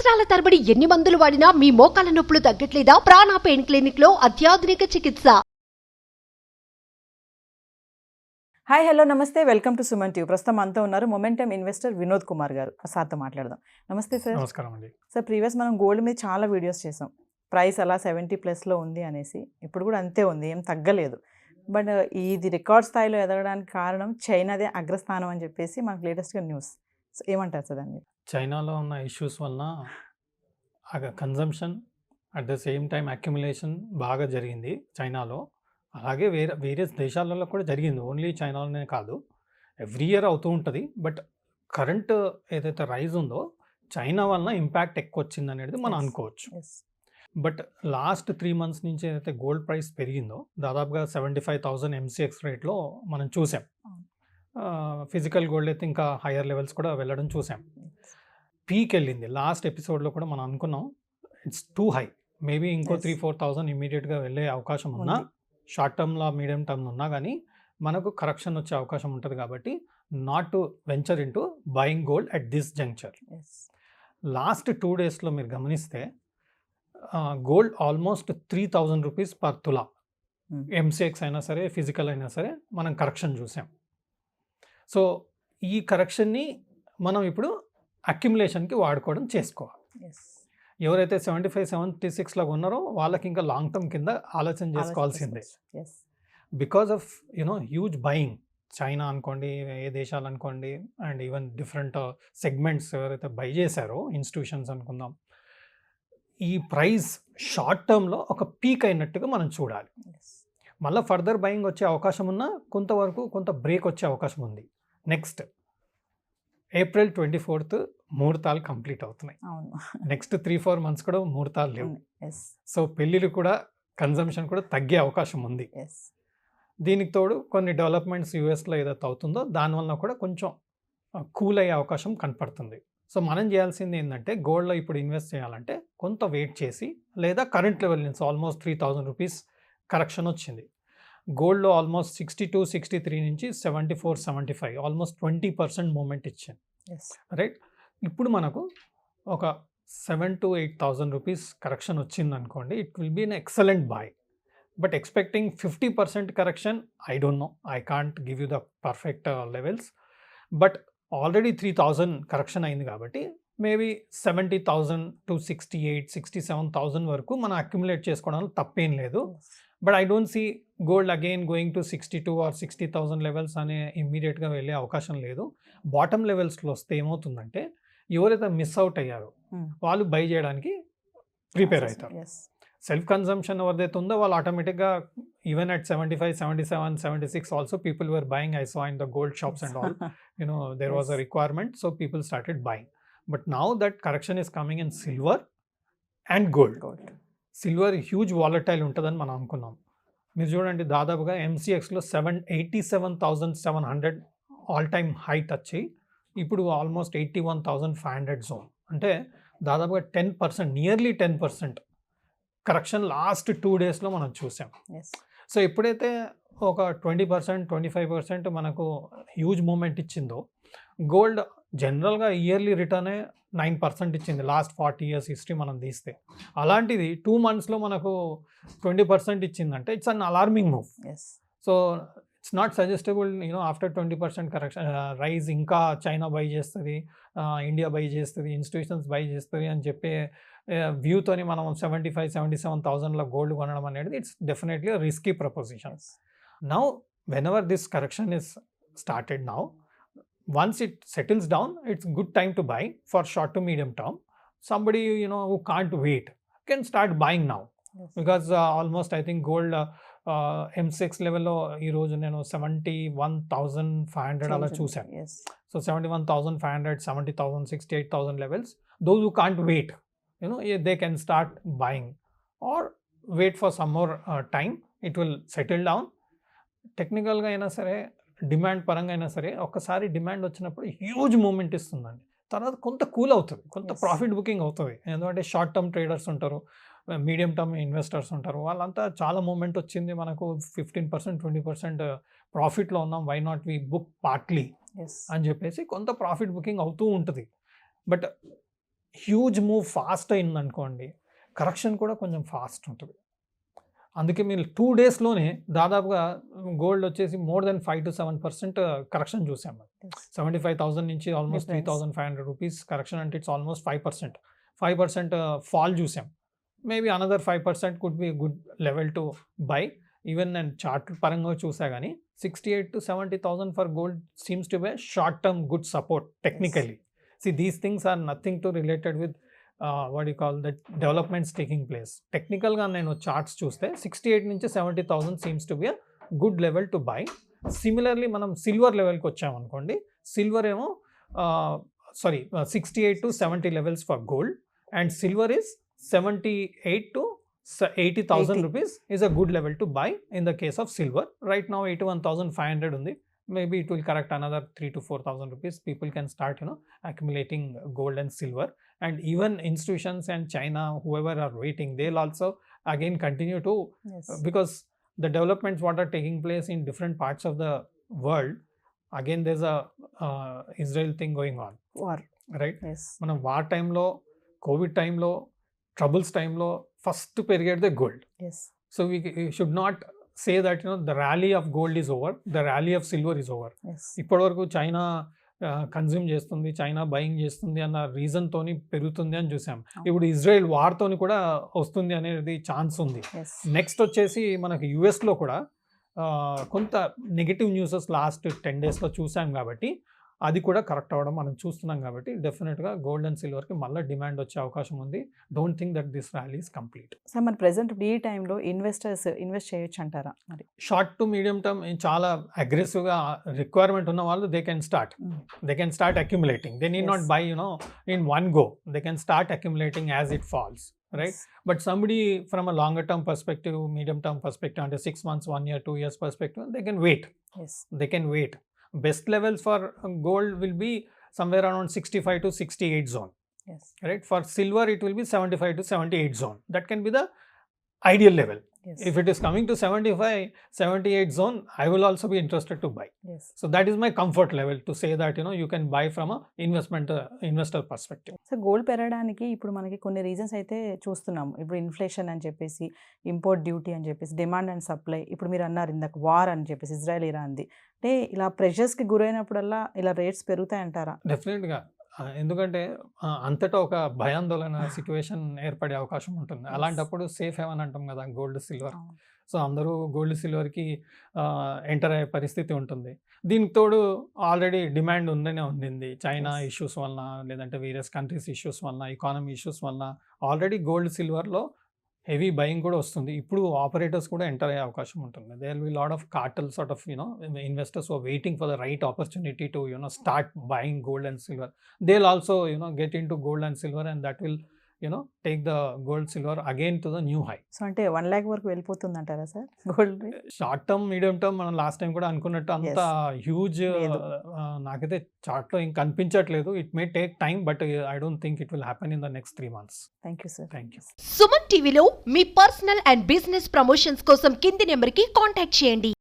సంవత్సరాల తరబడి ఎన్ని మందులు వాడినా మీ మోకాల నొప్పులు తగ్గట్లేదా? ప్రాణ పెయిన్ క్లినిక్ లో అత్యాధునిక చికిత్స. హాయ్ హలో నమస్తే, వెల్కమ్ టు సుమన్ టీవీ. ప్రస్తుతం అంతా ఉన్నారు మొమెంటమ్ ఇన్వెస్టర్ వినోద్ కుమార్ గారు. సార్తో మాట్లాడదాం. నమస్తే సార్. నమస్కారం అండి. సార్, ప్రీవియస్ మనం గోల్డ్ మీద చాలా వీడియోస్ చేసాం. ప్రైస్ అలా 70+ ఉంది అనేసి. ఇప్పుడు కూడా అంతే ఉంది, ఏం తగ్గలేదు. బట్ ఇది రికార్డ్ స్థాయిలో ఎదగడానికి కారణం చైనాదే అగ్రస్థానం అని చెప్పేసి మనకు లేటెస్ట్గా న్యూస్. సో ఏమంటారు సార్ దాన్ని? చైనాలో ఉన్న ఇష్యూస్ వలన consumption at the same time accumulation బాగా జరిగింది చైనాలో. అలాగే వేరే దేశాలలో కూడా జరిగింది, ఓన్లీ చైనాలోనే కాదు. ఎవ్రీ ఇయర్ అవుతూ ఉంటుంది. బట్ కరెంట్ ఏదైతే రైజ్ ఉందో చైనా వలన ఇంపాక్ట్ ఎక్కువ వచ్చింది అనేది మనం అనుకోవచ్చు. బట్ లాస్ట్ 3 months నుంచి ఏదైతే గోల్డ్ ప్రైస్ పెరిగిందో దాదాపుగా 75,000 MCX రేట్లో మనం చూసాం. ఫిజికల్ గోల్డ్ అయితే ఇంకా హయ్యర్ లెవెల్స్ కూడా వెళ్ళడం చూసాం. పీక్ వెళ్ళింది. లాస్ట్ ఎపిసోడ్లో కూడా మనం అనుకున్నాం ఇట్స్ టూ హై, మేబీ ఇంకో 3,000-4,000 ఇమీడియట్గా వెళ్ళే అవకాశం ఉన్నా, షార్ట్ టర్మ్లో మీడియం టర్మ్ ఉన్నా కానీ మనకు కరెక్షన్ వచ్చే అవకాశం ఉంటుంది. కాబట్టి not to venture in to buying gold at this juncture. Last 2 daysలో మీరు గమనిస్తే గోల్డ్ ఆల్మోస్ట్ 3,000 రూపీస్ పర్ తులా, ఎంసీఎక్స్ అయినా సరే ఫిజికల్ అయినా సరే మనం కరెక్షన్ చూసాం. సో ఈ కరెక్షన్ని మనం ఇప్పుడు అక్యుములేషన్కి వాడుకోవడం చేసుకోవాలి. ఎవరైతే 75-76 లాగా ఉన్నారో వాళ్ళకి ఇంకా లాంగ్ టర్మ్ కింద ఆలోచన చేసుకోవాల్సిందే. Because of huge buying, China అనుకోండి, ఏ దేశాలు అనుకోండి, అండ్ ఈవెన్ డిఫరెంట్ సెగ్మెంట్స్ ఎవరైతే బై చేశారో, ఇన్స్టిట్యూషన్స్ అనుకుందాం, ఈ ప్రైస్ షార్ట్ టర్మ్లో ఒక పీక్ అయినట్టుగా మనం చూడాలి. మళ్ళీ ఫర్దర్ బయింగ్ వచ్చే అవకాశం ఉన్నా కొంతవరకు కొంత బ్రేక్ వచ్చే అవకాశం ఉంది. నెక్స్ట్ April 24th ముహూర్తాలు కంప్లీట్ అవుతున్నాయి. నెక్స్ట్ 3-4 months కూడా ముహూర్తాలు లేవు. సో పెళ్ళిళ్ళు కూడా, కన్జంప్షన్ కూడా తగ్గే అవకాశం ఉంది. దీనికి తోడు కొన్ని డెవలప్మెంట్స్ యూఎస్లో ఏదైతే అవుతుందో దానివల్ల కూడా కొంచెం కూల్ అయ్యే అవకాశం కనపడుతుంది. సో మనం చేయాల్సింది ఏంటంటే గోల్డ్లో ఇప్పుడు ఇన్వెస్ట్ చేయాలంటే కొంత వెయిట్ చేసి, లేదా కరెంట్ లెవెల్ నుంచి ఆల్మోస్ట్ 3,000 రూపీస్ కరెక్షన్ వచ్చింది. గోల్డ్లో ఆల్మోస్ట్ 62-63 నుంచి 74-75 ఆల్మోస్ట్ 20% మూమెంట్ ఇచ్చింది. రైట్, ఇప్పుడు మనకు ఒక 7,000-8,000 రూపీస్ కరెక్షన్ వచ్చింది అనుకోండి, it will be an excellent buy. But expecting 50% correction, I don't know, I can't give you the perfect levels. But already 3,000 correction అయింది కాబట్టి మేబీ 70,000-68,000-67,000 వరకు మనం అక్యుములేట్ చేసుకోవడంలో తప్పేం లేదు. But I don't see gold again going to 62 or 60,000 levels అనే ఇమ్మీడియట్గా వెళ్ళే అవకాశం లేదు. బాటమ్ లెవెల్స్లో వస్తే ఏమవుతుందంటే ఎవరైతే మిస్ అవుట్ అయ్యారో వాళ్ళు బై చేయడానికి ప్రిపేర్ అవుతారు. సెల్ఫ్ కన్జంప్షన్ ఎవరిదైతే ఉందో వాళ్ళు ఆటోమేటిక్గా even at 75, 77, 76 also people were buying. I saw in the gold shops and all, there was a requirement, so people started buying. But now that correction is coming in silver and gold. Silver huge volatile ఉంటుందని మనం అనుకున్నాం. మీరు చూడండి, దాదాపుగా ఎంసీఎక్స్లో 87,700 all time high touch అయ్యి ఇప్పుడు almost 81,500 zone. అంటే దాదాపుగా 10%, నియర్లీ 10% కరెక్షన్ లాస్ట్ 2 daysలో మనం చూసాం. సో ఎప్పుడైతే ఒక 20%, 25% మనకు హ్యూజ్ మూమెంట్ ఇచ్చిందో, గోల్డ్ జనరల్గా ఇయర్లీ రిటర్నే 9% ఇచ్చింది లాస్ట్ 40 years హిస్టరీ మనం తీస్తే. అలాంటిది 2 monthsలో మనకు 20% ఇచ్చిందంటే it's an alarming move. So it's not suggestable after 20% correction rise ఇంకా చైనా బై చేస్తుంది, ఇండియా బై చేస్తుంది, ఇన్స్టిట్యూషన్స్ బై చేస్తుంది అని చెప్పే వ్యూతోని మనం 75,000-77,000లో గోల్డ్ కొనడం అనేది it's definitely risky proposition. Now, whenever this correction is started now, once it settles down, it's good time to buy for short to medium term. Somebody who can't wait can start buying now. Because almost I think gold M6 level లో ఈరోజు నేను 71,500 అలా చూసాను. So 71,500, 70,000, 68,000 levels, those who can't wait, they can start buying or wait for some more time. It will settle down. టెక్నికల్గా అయినా సరే, demand పరంగా అయినా సరే, ఒక్కసారి డిమాండ్ వచ్చినప్పుడు హ్యూజ్ మూమెంట్ ఇస్తుందండి. తర్వాత కొంత కూల్ అవుతుంది, కొంత ప్రాఫిట్ బుకింగ్ అవుతుంది. ఎందుకంటే షార్ట్ టర్మ్ ట్రేడర్స్ ఉంటారు, మీడియం టర్మ్ ఇన్వెస్టర్స్ ఉంటారు, వాళ్ళంతా చాలా మూమెంట్ వచ్చింది, మనకు 15%, 20% ప్రాఫిట్లో ఉన్నాం, why not we book partly అని చెప్పేసి కొంత ప్రాఫిట్ బుకింగ్ అవుతూ ఉంటుంది. బట్ హ్యూజ్ మూవ్ ఫాస్ట్ అయిందనుకోండి, కరెక్షన్ కూడా కొంచెం ఫాస్ట్ ఉంటుంది. అందుకే మీరు 2 డేస్‌లోనే దాదాపుగా గోల్డ్ వచ్చేసి మోర్ దెన్ 5-7% కరెక్షన్ చూసాం. 75,000 నుంచి ఆల్మోస్ట్ Difference. 3,500 రూపీస్ కరెక్షన్ అంటే ఇట్స్ ఆల్మోస్ట్ 5% ఫాల్ చూసాం. Maybe another 5% could be good level to buy. Even నేను చార్ట్ పరంగా చూసా కానీ 68,000-70,000 for gold seems to be short term good support technically. See, these things are nothing to related with what you call the developments taking place. టెక్నికల్గా నేను charts చూస్తే 68 నుంచి 70,000 seems to be a good level to buy. Similarly మనం silver లెవెల్కి వచ్చామనుకోండి, silver ఏమో 68 to 70 levels for gold, and silver is 78 to 80,000 rupees is a good level to buy in the case of silver. Right now 81,500 undi. Maybe it will correct another 3,000 to 4,000 rupees. People can start accumulating gold and silver, and even institutions and China, whoever are waiting, they'll also again continue to, Yes. because the developments what are taking place in different parts of the world, again there's a Israel thing going on, War. right? Yes. మనం war టైంలో, Covid టైంలో, troubles టైంలో first పెరిగేదే gold. Yes. So we should not say that the rally of gold is over, the rally of silver is over. Yes. ఇప్పటివరకు China consume చేస్తుంది, China buying చేస్తుంది అన్న రీజన్తోని పెరుగుతుంది అని చూసాం. ఇప్పుడు ఇజ్రాయెల్ వార్తోని కూడా వస్తుంది అనేది ఛాన్స్ ఉంది. Yes. నెక్స్ట్ వచ్చేసి మనకి యుఎస్లో కూడా కొంత నెగిటివ్ న్యూసెస్ లాస్ట్ 10 daysలో చూసాం కాబట్టి అది కూడా కరెక్ట్ అవ్వడం మనం చూస్తున్నాం కాబట్టి డెఫినెట్గా గోల్డ్ అండ్ సిల్వర్కి మళ్ళీ డిమాండ్ వచ్చే అవకాశం ఉంది. Don't think that this rally is complete. Sir మన ప్రెసెంట్ ఈ టైంలో ఇన్వెస్టర్స్ ఇన్వెస్ట్ చేయొచ్చు అంటారా మరి? షార్ట్ టు మీడియం టర్మ్ చాలా అగ్రెసివ్గా రిక్వైర్మెంట్ ఉన్న వాళ్ళు they can start accumulating. They need not buy in one go. They can start accumulating as it falls, right? But somebody from a longer term perspective, medium term perspective, under 6 months, 1 year, 2 years perspective, they can wait. Yes. They can wait. Best levels for gold will be somewhere around 65 to 68 zone, Yes. right? For silver it will be 75 to 78 zone. That can be the ideal level. Yes. If it is coming to 75, 78 zone, I will also be interested to buy. Yes. So that is my comfort level to say that you can buy from a investor perspective. So gold పెరగడానికి ఇప్పుడు మనకి కొన్ని reasons అయితే చూస్తున్నాము. ఇప్పుడు inflation అని చెప్పేసి, import duty అని చెప్పేసి, డిమాండ్ అండ్ సప్లై, ఇప్పుడు మీరు అన్నారు ఇందాక వార్ అని చెప్పేసి ఇజ్రాయెల్ ఇరాన్ది. అంటే ఇలా ప్రెషర్స్కి గురైనప్పుడల్లా ఇలా రేట్స్ పెరుగుతాయంటారా? డెఫినెట్గా. ఎందుకంటే అంతటా ఒక భయాందోళన సిచ్యువేషన్ ఏర్పడే అవకాశం ఉంటుంది. అలాంటప్పుడు సేఫ్ హెవెన్ అంటాం కదా గోల్డ్ సిల్వర్. సో అందరూ గోల్డ్ సిల్వర్కి ఎంటర్ అయ్యే పరిస్థితి ఉంటుంది. దీనికి తోడు ఆల్రెడీ డిమాండ్ ఉండింది చైనా ఇష్యూస్ వలన, లేదంటే వేరియస్ కంట్రీస్ ఇష్యూస్ వలన, ఎకానమీ ఇష్యూస్ వలన ఆల్రెడీ గోల్డ్ సిల్వర్లో హెవీ బయింగ్ కూడా వస్తుంది. ఇప్పుడు ఆపరేటర్స్ కూడా ఎంటర్ అయ్యే అవకాశం ఉంటుంది. There will lot of cartel sort of investors are waiting for the right opportunity to start buying gold and silver. They will also get in to gold and silver, and that will take the gold silver again to the new high. So అంటే 1 lakh వరకు వెళ్ళిపోతుంది అంటారా sir gold? Short term, medium term మనం last time కూడా అనుకున్నట్టు అంత huge నాకైతే చార్ట్లో ఇంక కనిపించట్లేదు. It may take time, but I don't think it will happen in the next 3 months. Thank you sir. Thank you. Suman టీవీలో మీ పర్సనల్ అండ్ బిజినెస్ ప్రమోషన్స్ కోసం కింది నెంబర్కి కాంటాక్ట్ చేయండి.